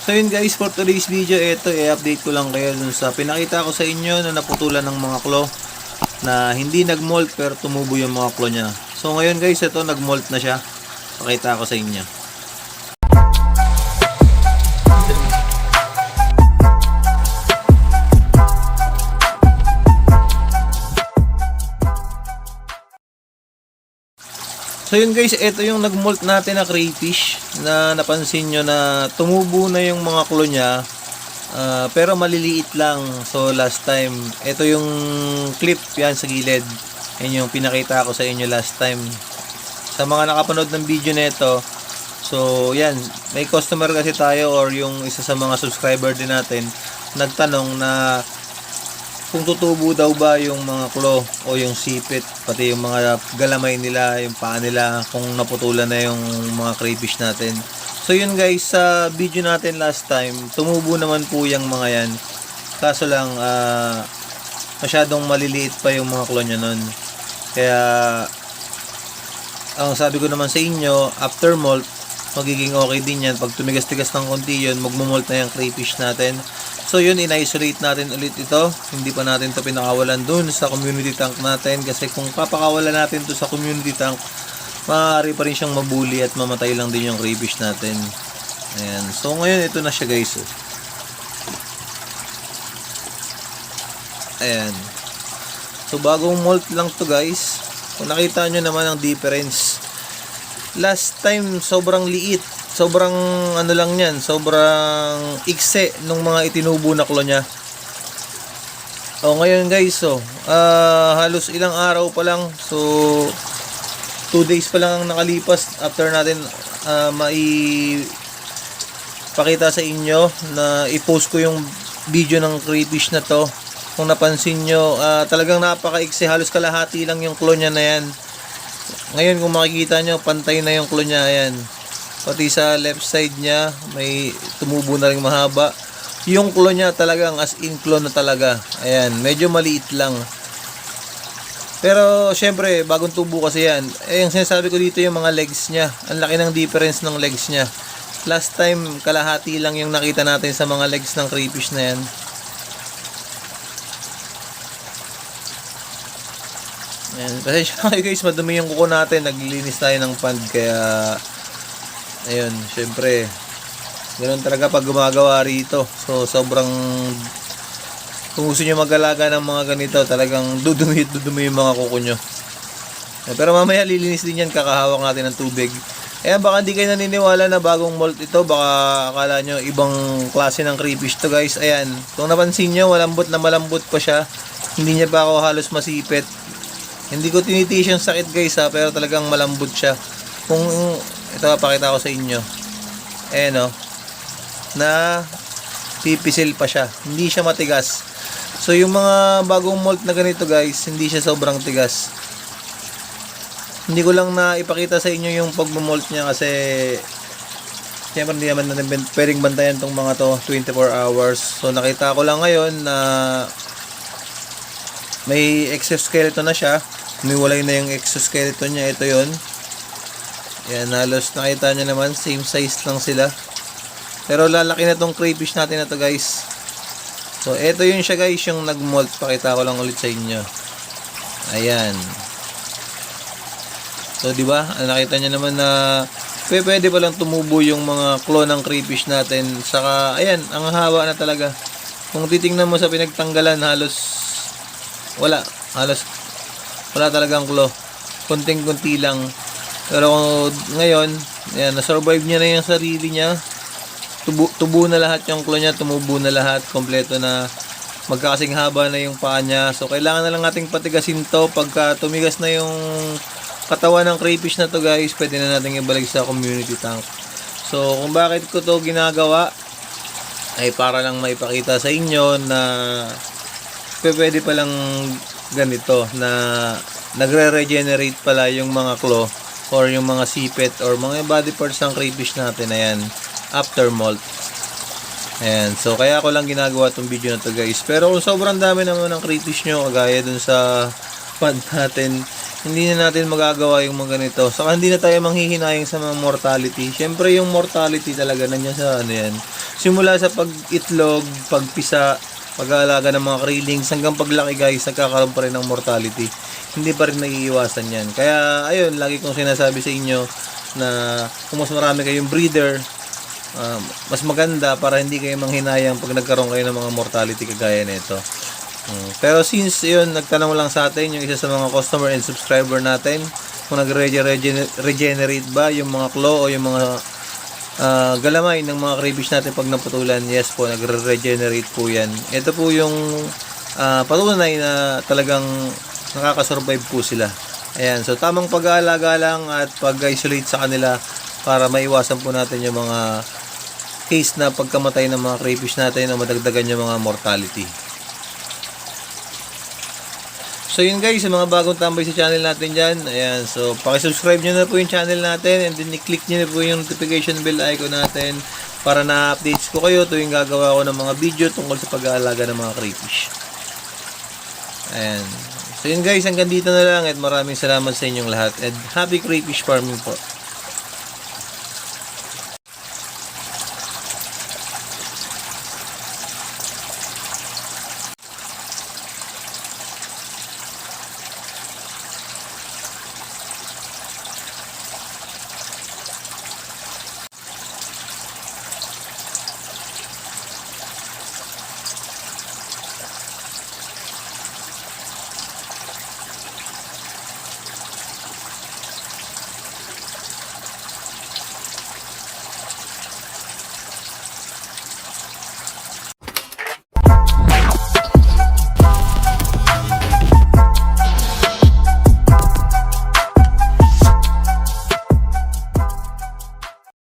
So yun guys, for today's video, ito i-update ko lang kayo dun sa pinakita ko sa inyo na naputulan ng mga claw na hindi nag-molt pero tumubo yung mga claw niya. So ngayon guys, ito nag-molt na siya. Pakita ko sa inyo. So yun guys, ito yung nag-molt natin na crayfish na napansin nyo na tumubo na yung mga claw niya, pero maliliit lang. So last time, ito yung clip yan sa gilid. Yan yung pinakita ko sa inyo last time. Sa mga nakapanood ng video na ito, so yan, may customer kasi tayo or yung isa sa mga subscriber din natin nagtanong na kung tutubo daw ba yung mga claw o yung sipit, pati yung mga galamay nila, yung paa nila, kung naputulan na yung mga crayfish natin. So yun guys, sa video natin last time, tumubo naman po yung mga yan. Kaso lang, masyadong maliliit pa yung mga claw nya nun. Kaya, ang sabi ko naman sa inyo, after molt, magiging okay din yan. Pag tumigas-tigas ng konti yun, magmumolt na yung crayfish natin. So yun, in-isolate natin ulit ito. Hindi pa natin ito pinakawalan dun sa community tank natin. Kasi kung papakawalan natin ito sa community tank, maaari pa rin siyang mabuli at mamatay lang din yung crayfish natin. Ayan. So ngayon, ito na siya guys. Ayan. So bagong molt lang to guys. Kung nakita nyo naman ang difference. Last time, sobrang liit. Sobrang ano lang yan, sobrang ikse nung mga itinubo na claw niya. O ngayon guys, halos ilang araw pa lang. So 2 days pa lang ang nakalipas after natin maipakita sa inyo na i-post ko yung video ng crayfish na to. Kung napansin nyo, talagang napaka-ikse, halos kalahati lang yung claw niya na yan. Ngayon kung makikita nyo, pantay na yung claw niya, ayan. Pati sa left side niya, may tumubo na rin mahaba. Yung claw niya talagang as in claw na talaga. Ayan, medyo maliit lang. Pero syempre, bagong tubo kasi yan. Eh, yung sinasabi ko dito yung mga legs niya. Ang laki ng difference ng legs niya. Last time, kalahati lang yung nakita natin sa mga legs ng crayfish na yan. Ayan, kasi syempre guys, madumi yung kuko natin. Naglilinis tayo ng pond, kaya ayun, syempre ganoon talaga pag gumagawa rito. So sobrang, kung gusto nyo mag-alaga ng mga ganito, talagang dudumi yung mga kuko nyo. Pero mamaya lilinis din yan, kakahawak natin ng tubig. Kaya baka hindi kayo naniniwala na bagong molt ito. Baka akala nyo ibang klase ng crayfish to guys. Ayan, kung napansin nyo, malambot na malambot pa siya. Hindi niya pa ako halos masipit. Hindi ko tinitiis yung sakit guys ha, pero talagang malambot siya. Kung ito, papakita ko sa inyo. Ayan o. Na pipisil pa siya. Hindi siya matigas. So yung mga bagong molt na ganito guys, hindi siya sobrang tigas. Hindi ko lang na ipakita sa inyo yung pagmumolt niya kasi siyempre hindi naman natin pwedeng bantayan tong mga to 24 hours. So nakita ko lang ngayon na may exoskeleton na siya. Umiwalay na yung exoskeleton niya. Ito yon. Yan, halos nakita nyo naman, same size lang sila. Pero lalaki na tong crayfish natin na to guys. So ito yun siya guys, yung nag-molt. Pakita ko lang ulit sa inyo. Ayan. So di ba? Nakita nyo naman na pwede pa lang tumubo yung mga claw ng crayfish natin. Saka ayan, ang haba na talaga. Kung titingnan mo sa pinagtanggalan, halos wala talagang claw. Kunting-kunti lang. Pero ngayon, ayan, na-survive niya na yung sarili niya. Tubo na lahat yung claw niya, tumubo na lahat, kompleto na, magkakasing haba na yung paa niya. So kailangan na lang nating patigasin to. Pagka tumigas na yung katawan ng crayfish na to guys, pwede na natin ibalik sa community tank. So kung bakit ko to ginagawa, ay para lang maipakita sa inyo na pwede palang ganito, na nagre-regenerate pala yung mga claw or yung mga sipit or mga body parts ng crayfish natin. Ayan, after molt. Ayan, so kaya ko lang ginagawa itong video na to guys. Pero kung sobrang dami naman ng crayfish nyo, kagaya dun sa pond natin, hindi na natin magagawa yung mga ganito. Saka hindi na tayo manghihinayang sa mga mortality. Syempre yung mortality talaga nandiyan sa ano yan. simula sa pag-itlog, pagpisa, pag-aalaga ng mga krillings, hanggang paglaki guys, nagkakaroon pa rin ng mortality. Hindi pa rin naiiwasan yan. Kaya ayun, lagi kong sinasabi sa inyo na kung mas marami kayong breeder, mas maganda para hindi kayo manghinayang pag nagkaroon kayo ng mga mortality kagaya nito. Pero since yun, nagtanong lang sa atin yung isa sa mga customer and subscriber natin kung nag-regenerate ba yung mga claw o yung mga galamay ng mga crayfish natin pag naputulan. Yes po, nagre-regenerate po yan. Ito po yung patunay na talagang nakakasurvive po sila. Ayan, so tamang pag-aalaga lang at pag-isolate sa kanila para maiwasan po natin yung mga case na pagkamatay ng mga crayfish natin o madagdagan yung mga mortality. So yun guys, sa mga bagong tambay sa channel natin dyan, ayan, so pakisubscribe nyo na po yung channel natin and then i-click nyo na po yung notification bell icon natin para na-updates ko kayo tuwing gagawa ko ng mga video tungkol sa pag-aalaga ng mga crayfish. Ayan. So yun guys, hanggang dito na lang at maraming salamat sa inyong lahat and happy crayfish farming po.